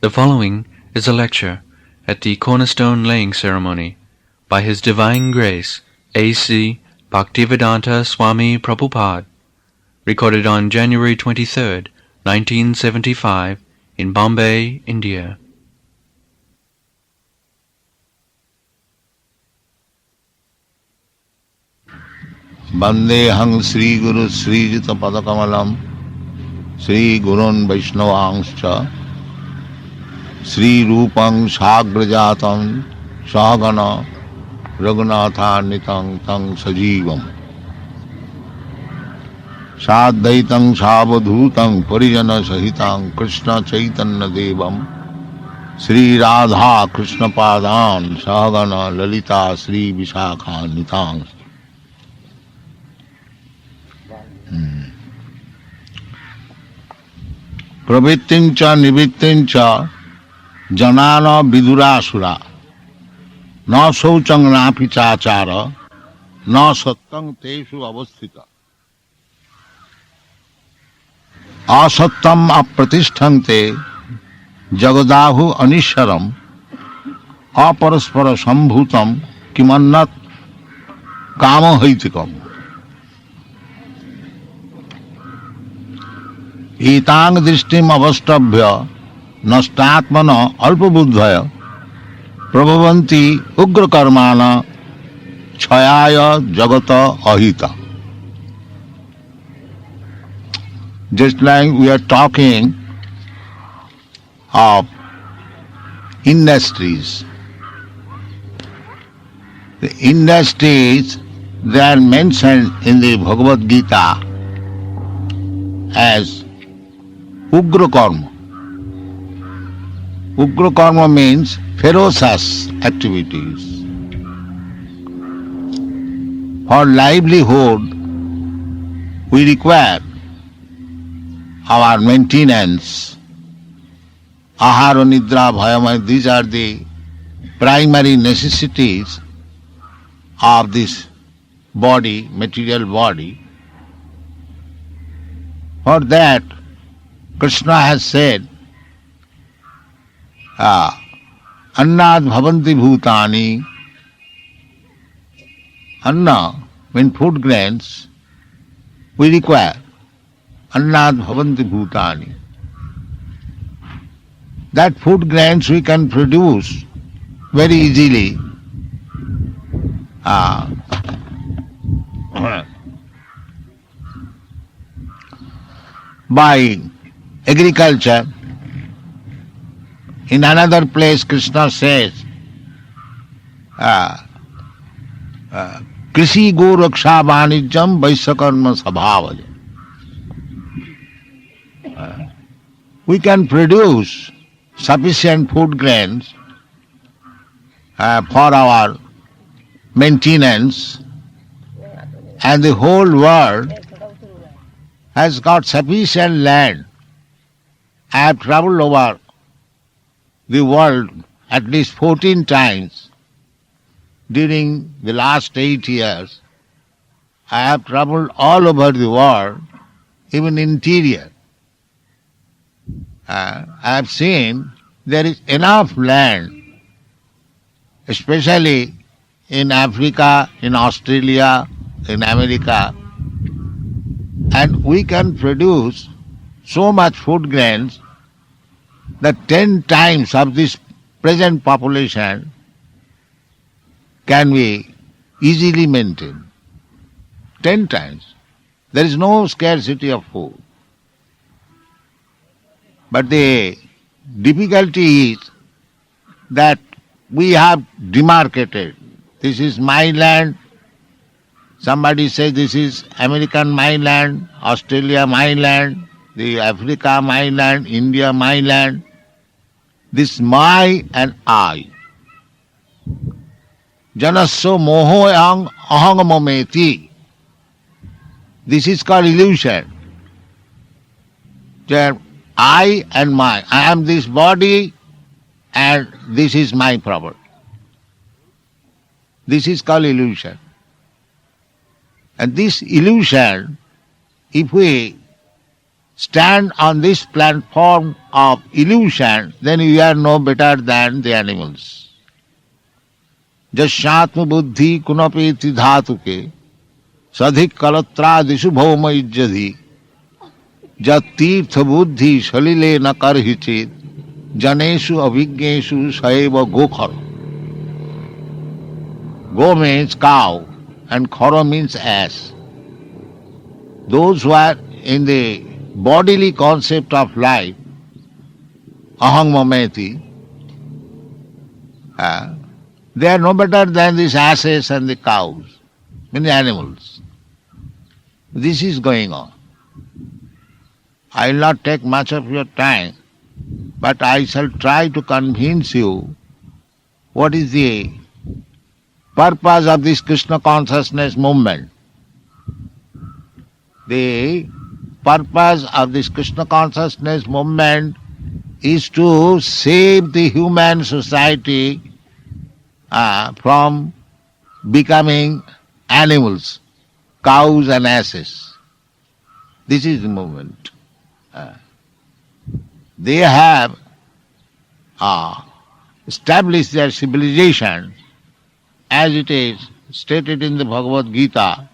The following is a lecture at the Cornerstone Laying Ceremony by His Divine Grace A.C. Bhaktivedanta Swami Prabhupada, recorded on January 23rd, 1975 in Bombay, India. Vandehang Sri Guru Sri Jita Padakamalam Sri Gurun Vaishnavangscha Sri Rupang Sagrajatam Sahagana Raghunatha Nitang Tang Sajivam Sadhaitang Savadhutang Parijana Sahitang Krishna Chaitanya Devam Sri Radha Krishna Padan Sahagana Lalita Sri Vishakha Nitang Pravittincha nivittincha janana vidurasura na sauchang napi chachara na sattang tesu avasthita asattam apratishthante jagadahu anisharam aparaspara sambhutam kimannat kamahaitikam ईतांग दृष्टिम अवस्टभ्य नष्टात्मन अल्पबुद्धय प्रभवन्ति उग्र कर्मान क्षयाय जगत अहिता. Just like we are talking of industries. The industries, they are mentioned in the Bhagavad Gita as Ugra Karma. Ugra Karma means ferocious activities. For livelihood, we require our maintenance. Ahara, Nidra, Bhayamaya, these are the primary necessities of this body, material body. For that, Krishna has said, Annad bhavanti bhutani. Anna, when food grains, we require. Annad bhavanti bhutani. That food grains we can produce very easily. By agriculture. In another place Krishna says, Krishi go raksha vanijam vaisyakarma sabhavaja. We can produce sufficient food grains for our maintenance, and the whole world has got sufficient land. I have travelled over the world at least 14 times during the last 8 years. I have travelled all over the world, even interior. I have seen there is enough land, especially in Africa, in Australia, in America, and we can produce so much food grains that 10 times of this present population can be easily maintained. 10 times. There is no scarcity of food. But the difficulty is that we have demarcated. This is my land. Somebody says this is American my land, Australia my land, the Africa my land, India my land. This my and I. Janasya moho ahang mameti. This is called illusion. That I and my. I am this body and this is my property. This is called illusion. And this illusion, if we stand on this platform of illusion, then you are no better than the animals. Jashatma buddhi kunapeti dhatuke sadhik kalatradisu bhauma ijjadhi jat tirtha buddhi salile na karhichit janeshu avijneshu saeva gokhar. Go means cow and khara means ass. Those who are in the bodily concept of life, aham mameti, they are no better than these asses and the cows, many animals. This is going on. I will not take much of your time, but I shall try to convince you what is the purpose of this Krishna consciousness movement. The purpose of this Krishna consciousness movement is to save the human society from becoming animals, cows and asses. This is the movement. They have established their civilization as it is stated in the Bhagavad Gita,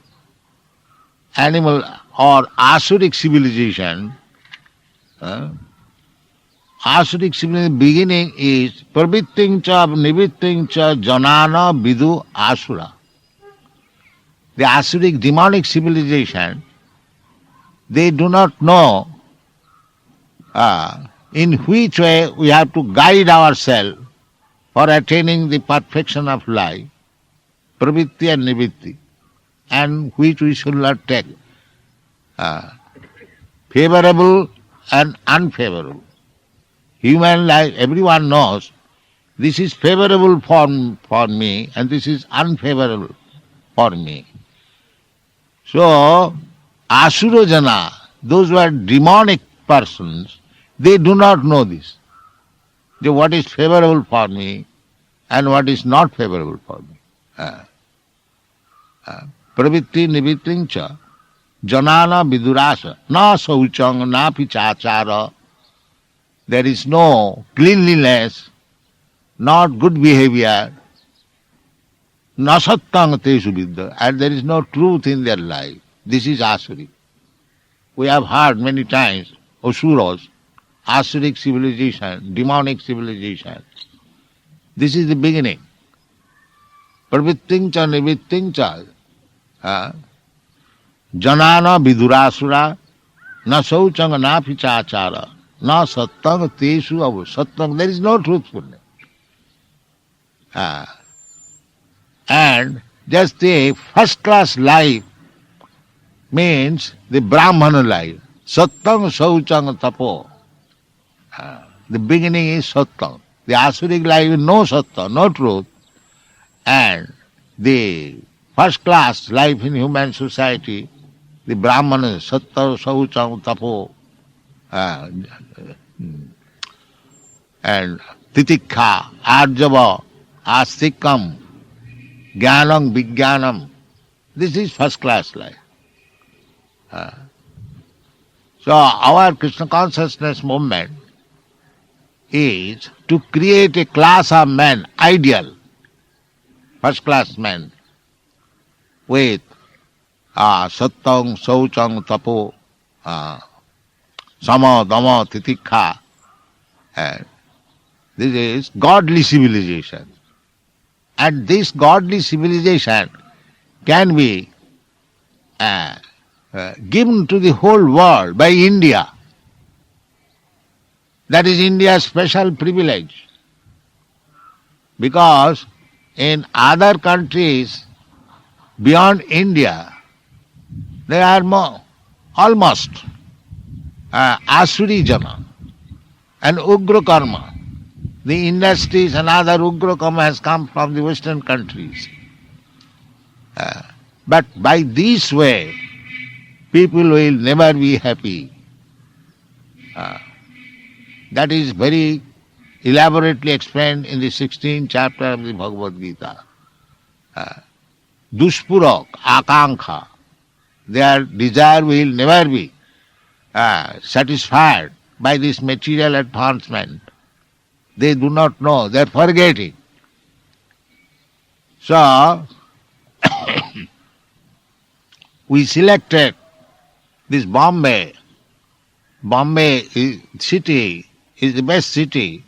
animal or Asuric civilization. Asuric civilization beginning is pravitting cha nivitting cha janana vidu asura. The Asuric demonic civilization, they do not know in which way we have to guide ourselves for attaining the perfection of life, pravitti and nivitti, and which we should not take, favorable and unfavorable. Human life, everyone knows this is favorable for me and this is unfavorable for me. So, Asura Jana, those who are demonic persons, they do not know this. What is favorable for me and what is not favorable for me. Pravitti nivitting cha janana vidurasa na sauchang na pichachara. There is no cleanliness, not good behavior, na sattang tesu vidya, and there is no truth in their life. This is Asuric. We have heard many times Asuras, Asuric civilization, demonic civilization. This is the beginning. Pravitting cha nivitting cha janana vidurasura na sauchang na pichachara na sattang tesu avu. Sattang, there is no truthfulness. And just the first class life means the Brahmana life. Sattang sauchang tapo. The beginning is sattang. The Asuric life is no sattang, no truth. And the first class life in human society, the Brahmana, sattang sauchang tapo, and titikha, arjava, astikam, jnanam, vijnanam. This is first class life. So our Krishna consciousness movement is to create a class of men, ideal, first class men, with sattang, sauchang, tapo, sama, dama, titikha. This is godly civilization. And this godly civilization can be given to the whole world by India. That is India's special privilege. Because in other countries beyond India, they are almost Asuri Jana and Ugra Karma. The industries and other Ugra Karma has come from the Western countries. But by this way, people will never be happy. That is very elaborately explained in the 16th chapter of the Bhagavad Gita. Dushpurak, Akankha, their desire will never be satisfied by this material advancement. They do not know, they are forgetting. So, we selected this Bombay. City is the best city,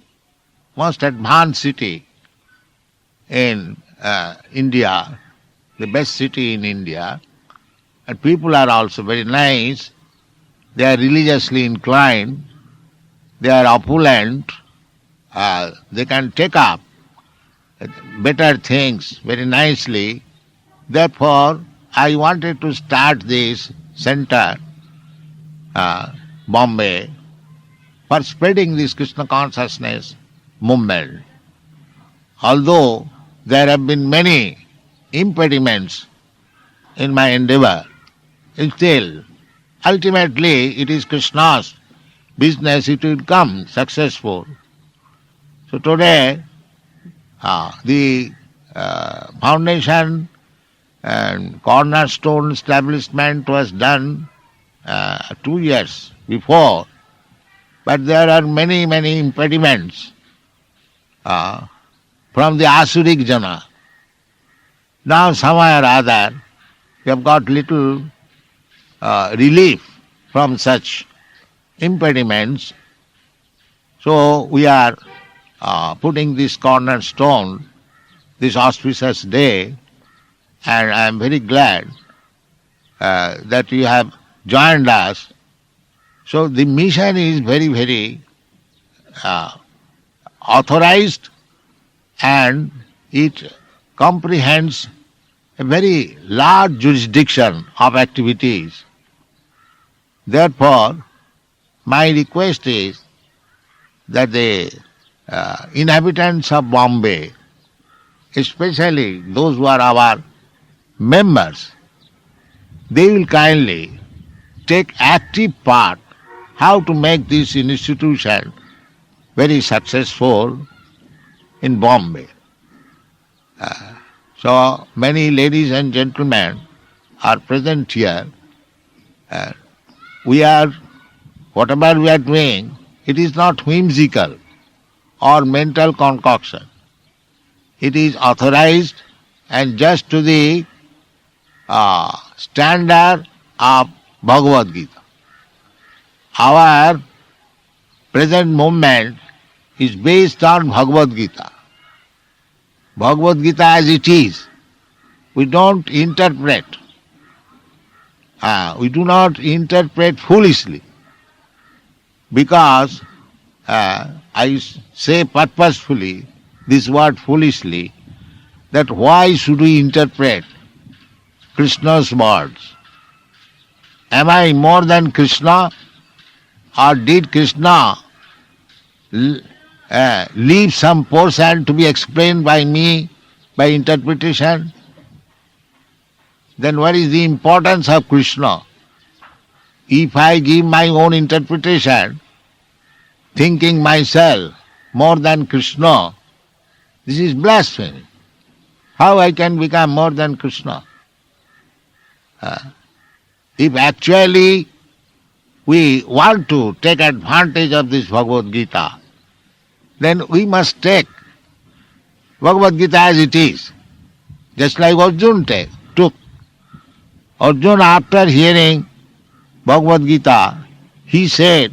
most advanced city in India, the best city in India. And people are also very nice. They are religiously inclined. They are opulent. They can take up better things very nicely. Therefore, I wanted to start this center, Bombay, for spreading this Krishna consciousness movement. Although there have been many impediments in my endeavor, still, ultimately it is Krishna's business, it will come successful. So today, the foundation and cornerstone establishment was done 2 years before, but there are many impediments from the Asurik Jana. Now somehow or other we have got little relief from such impediments. So we are putting this cornerstone this auspicious day, and I am very glad that you have joined us. So the mission is very authorized, and it comprehends a very large jurisdiction of activities. Therefore, my request is that the inhabitants of Bombay, especially those who are our members, they will kindly take active part how to make this institution very successful in Bombay. So many ladies and gentlemen are present here. Whatever we are doing, it is not whimsical or mental concoction. It is authorized and just to the standard of Bhagavad Gita. Our present movement is based on Bhagavad Gita. Bhagavad Gita as it is. We don't interpret. We do not interpret foolishly, because I say purposefully this word foolishly, that why should we interpret Krishna's words? Am I more than Krishna, or did Krishna leave some portion to be explained by me by interpretation? Then what is the importance of Krishna? If I give my own interpretation, thinking myself more than Krishna, this is blasphemy. How I can become more than Krishna? If actually we want to take advantage of this Bhagavad Gita, then we must take Bhagavad Gita as it is, just like Arjuna took. Arjuna, after hearing Bhagavad Gita, he said,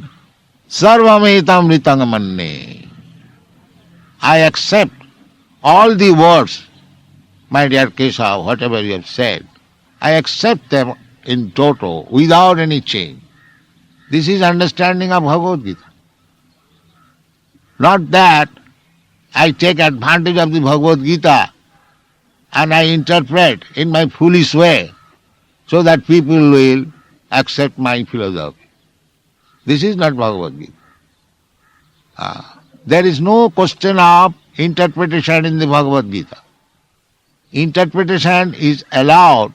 Sarvametam ritangamanne. I accept all the words, my dear Keshav, whatever you have said, I accept them in toto, without any change. This is understanding of Bhagavad Gita. Not that I take advantage of the Bhagavad Gita and I interpret in my foolish way so that people will accept my philosophy. This is not Bhagavad Gita. There is no question of interpretation in the Bhagavad Gita. Interpretation is allowed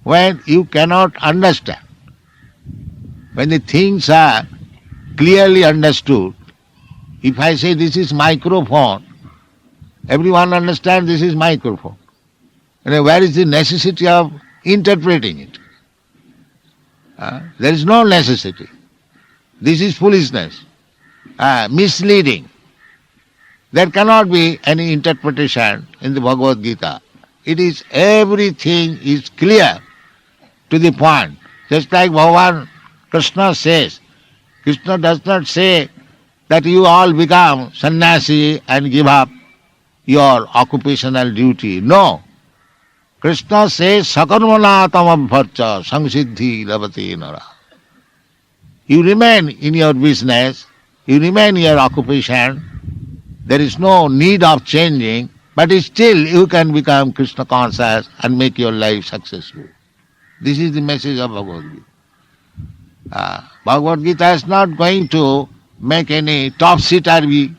when you cannot understand. When the things are clearly understood, if I say this is microphone, everyone understands this is microphone. And where is the necessity of interpreting it? There is no necessity. This is foolishness, misleading. There cannot be any interpretation in the Bhagavad Gita. It is everything is clear to the point. Just like Bhagavan Krishna says, Krishna does not say that you all become sannyasi and give up your occupational duty. No. Krishna says, sakarmana tamabharcha samsiddhi lavati nara. You remain in your business, you remain in your occupation, there is no need of changing, but still you can become Krishna conscious and make your life successful. This is the message of Bhagavad Gita. Bhagavad Gita is not going to make any topsy-turvy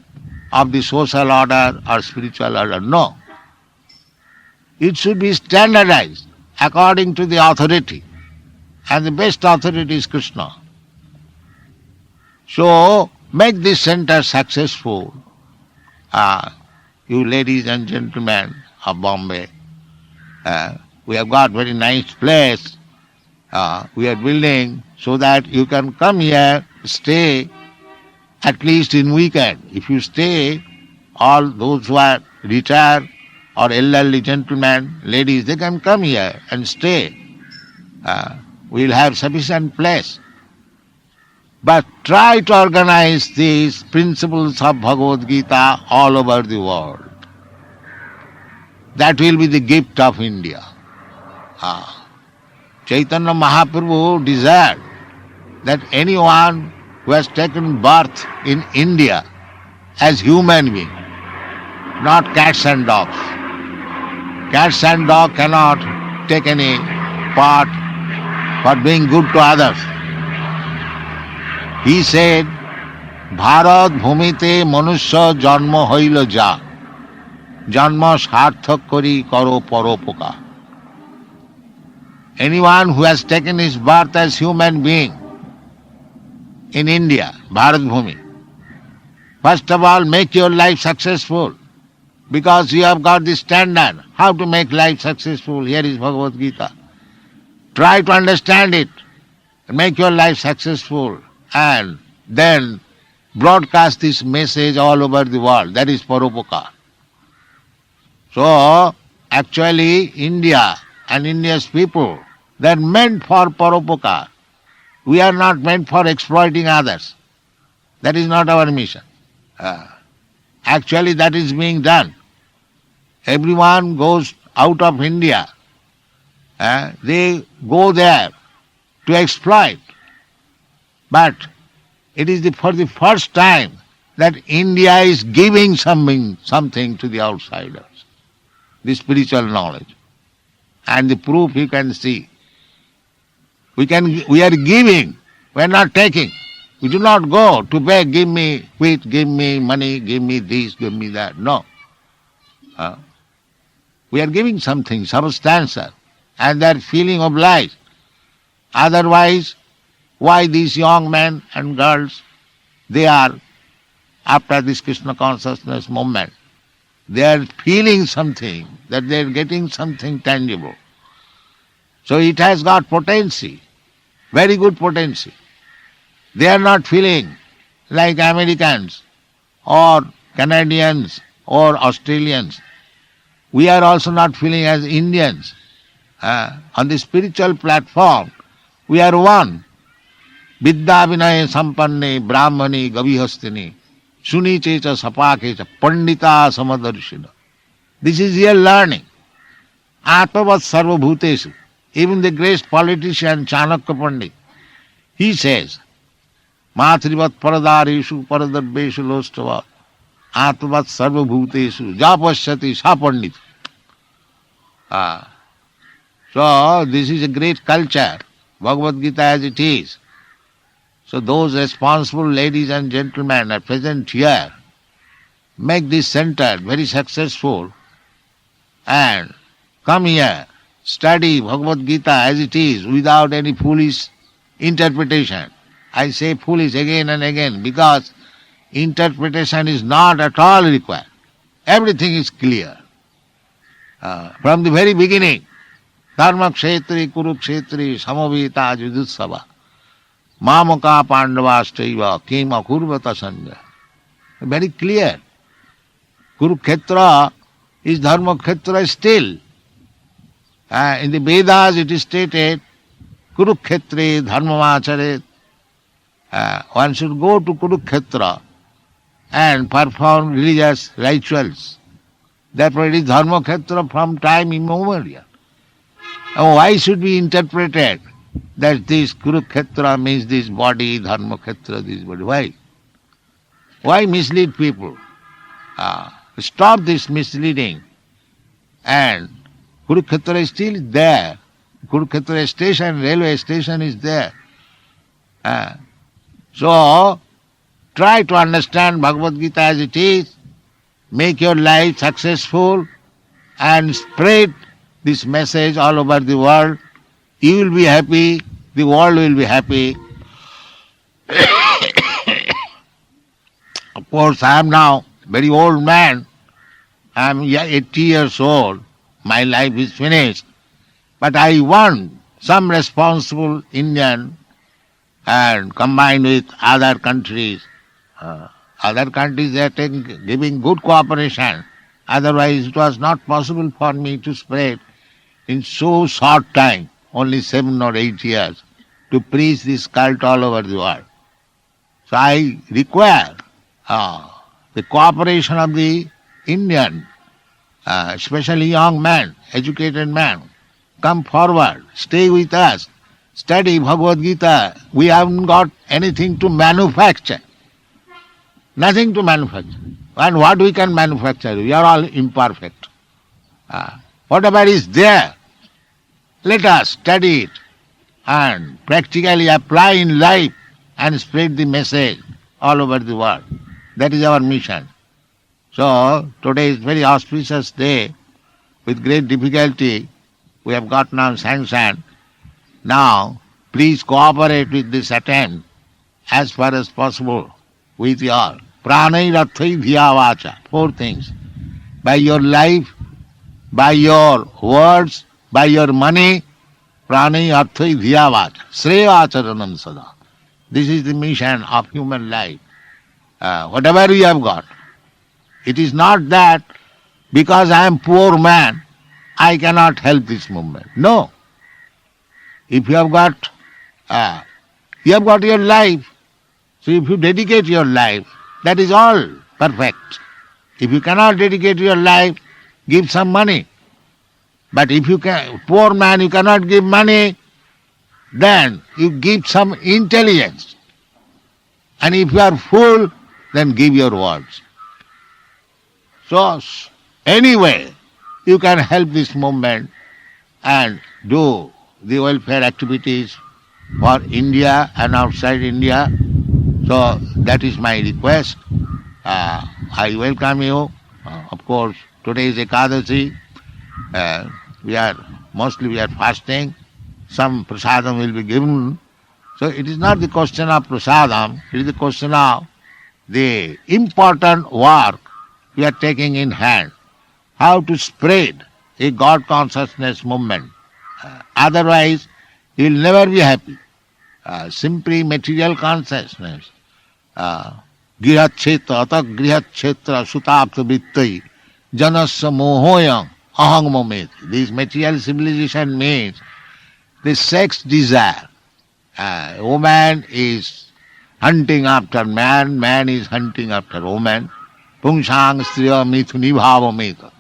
of the social order or spiritual order. No. It should be standardized according to the authority. And the best authority is Krishna. So, make this center successful. You ladies and gentlemen of Bombay, we have got very nice place. We are building so that you can come here, stay at least in weekend. If you stay, all those who are retired or elderly gentlemen, ladies, they can come here and stay. We will have sufficient place. But try to organize these principles of Bhagavad Gita all over the world. That will be the gift of India. Chaitanya Mahaprabhu desired that anyone who has taken birth in India as human being, not cats and dogs. Cats and dogs cannot take any part for being good to others. He said, Bharat bhumite manusya janma hoilo ja, janma sarthak kori karo paropoka. Anyone who has taken his birth as human being in India, Bharat Bhumi, first of all make your life successful, because you have got the standard how to make life successful. Here is Bhagavad Gita. Try to understand it and make your life successful, and then broadcast this message all over the world. That is Paropoka. So, actually, India and India's people, they are meant for Paropoka. We are not meant for exploiting others. That is not our mission. Actually, that is being done. Everyone goes out of India. They go there to exploit. But it is for the first time that India is giving something to the outsiders, the spiritual knowledge. And the proof you can see. We are giving, we are not taking. We do not go to beg, give me wheat, give me money, give me this, give me that. No. We are giving something substantial, and that feeling of life. Otherwise, why these young men and girls, they are, after this Krishna consciousness movement, they are feeling something, that they are getting something tangible. So it has got potency, very good potency. They are not feeling like Americans or Canadians or Australians. We are also not feeling as Indians. On the spiritual platform, we are one. Vidya vinaya sampanne brahmani gavihastini suni checha sapakecha pandita samadarshina. This is real learning. Atmavat sarva bhuteshu. Even the great politician Chanakya Pandit, he says, Matrivat paradareshu paradarbeshu lostava atmavat sarva bhuteshu japashyati sa pandit. So this is a great culture, Bhagavad Gita as it is. So those responsible ladies and gentlemen are present here. Make this center very successful and come here, study Bhagavad Gita as it is without any foolish interpretation. I say foolish again and again because interpretation is not at all required. Everything is clear. From the very beginning, Dharma Kshetri, Kuru Kshetri, Samavita, Judutsava. Mamaka Pandavastaiva kim akurvata Sanjaya. Very clear. Kurukshetra is Dharma Kshetra still. In the Vedas it is stated, Kurukshetre Dharmamacharet. One should go to Kurukshetra and perform religious rituals. Therefore it is Dharma Kshetra from time immemorial. Why should be interpreted that this Kurukshetra means this body, Dharma Kshetra, this body? Why? Why mislead people? Stop this misleading. And Kurukshetra is still there. Kurukshetra station, railway station is there. So, try to understand Bhagavad Gita as it is, make your life successful and spread this message all over the world. You will be happy, the world will be happy. Of course, I am now a very old man. I am 80 years old. My life is finished. But I want some responsible Indian and combined with other countries. Other countries are giving good cooperation. Otherwise it was not possible for me to spread in so short time, only 7 or 8 years, to preach this cult all over the world. So I require the cooperation of the Indian, especially young men, educated men. Come forward, stay with us, study Bhagavad Gita. We haven't got anything to manufacture. Nothing to manufacture. And what we can manufacture? We are all imperfect. Whatever is there, let us study it and practically apply in life and spread the message all over the world. That is our mission. So, today is very auspicious day. With great difficulty, we have got now sanction. Now, please cooperate with this attempt as far as possible with you all. Pranai rathai dhiyavacha. 4 things. By your life, by your words, by your money, pranai arthai dhiyavacha. Sreya acharanam sada. This is the mission of human life. Whatever we have got. It is not that because I am poor man, I cannot help this movement. No. If you have got your life, so if you dedicate your life, that is all perfect. If you cannot dedicate your life, give some money. But if you can, poor man, you cannot give money, then you give some intelligence. And if you are full, then give your words. So, anyway, you can help this movement and do the welfare activities for India and outside India. So, that is my request. I welcome you. Of course, today is Ekadasi. We are fasting. Some prasadam will be given. So, it is not the question of prasadam, it is the question of the important work we are taking in hand. How to spread a God consciousness movement. Otherwise, you will never be happy. Simply material consciousness. Grihakshetra, atak grihakshetra sutapta vittai janasya mohoyam ahang momet. This material civilization means the sex desire. Woman is hunting after man, man is hunting after woman. Pungsang striya mithuni bhava meta.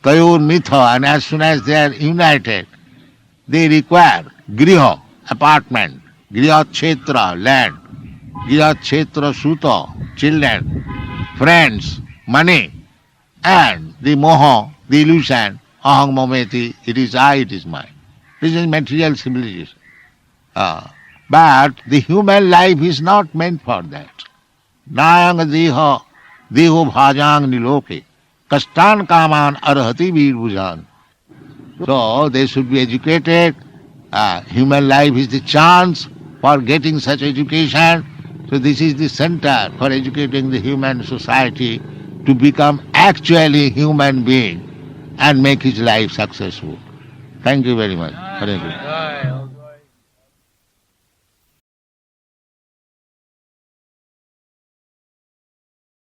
Tayor mitha, and as soon as they are united, they require griha, apartment, griha kshetra, land, griha kshetra suta, children, friends, money, and the moha, the illusion, ahang mameti, it is I, it is mine. This is material civilization. But the human life is not meant for that. Nayang deha, deho bhajang niloke, kastan kaman arhati veer bhujan. So they should be educated. Human life is the chance for getting such education. So this is the center for educating the human society to become actually human being and make his life successful. Thank you very much. Hare Krishna.